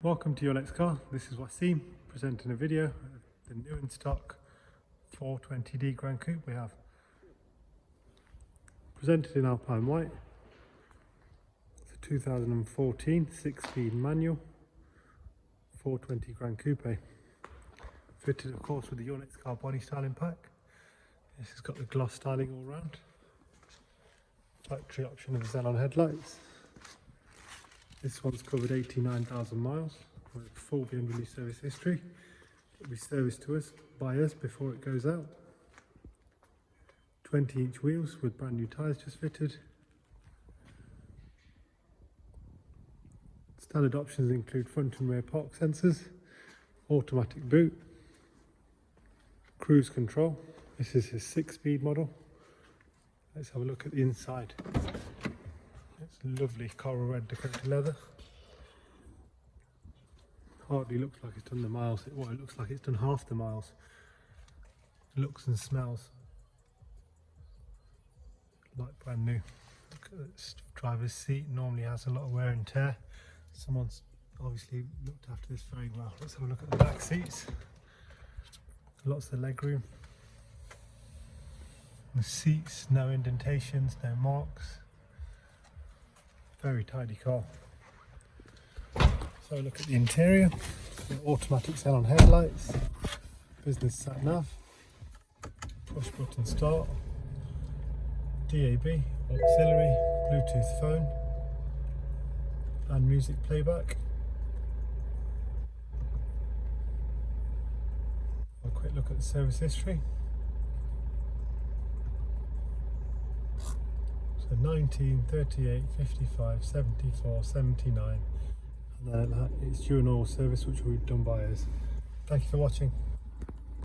Welcome to your next car. This is Wasim presenting a video of the new in stock 420D Grand Coupe we have. Presented in Alpine White. It's a 2014 6-speed manual 420 Grand Coupe. Fitted of course with the Your Next Car body styling pack. This has got the gloss styling all round. Factory option of xenon headlights. This one's covered 89,000 miles with full BMW service history. It will be serviced to us by us before it goes out. 20-inch wheels with brand new tyres just fitted. Standard options include front and rear park sensors, automatic boot, cruise control. This is his 6-speed model. Let's have a look at the inside. It's lovely coral red decorated leather. Hardly looks like it's done the miles. Well, it looks like it's done half the miles. Looks and smells like brand new. Look at this driver's seat. Normally has a lot of wear and tear. Someone's obviously looked after this very well. Let's have a look at the back seats. Lots of leg room. The seats, no indentations, no marks. Very tidy car. So look at the interior. The automatic xenon headlights, business sat nav, push button start, DAB, auxiliary, Bluetooth phone, and music playback. A quick look at the service history. So 19, 38, 55, 74, 79, and then it's due an oil service which will be done by us. Thank you for watching.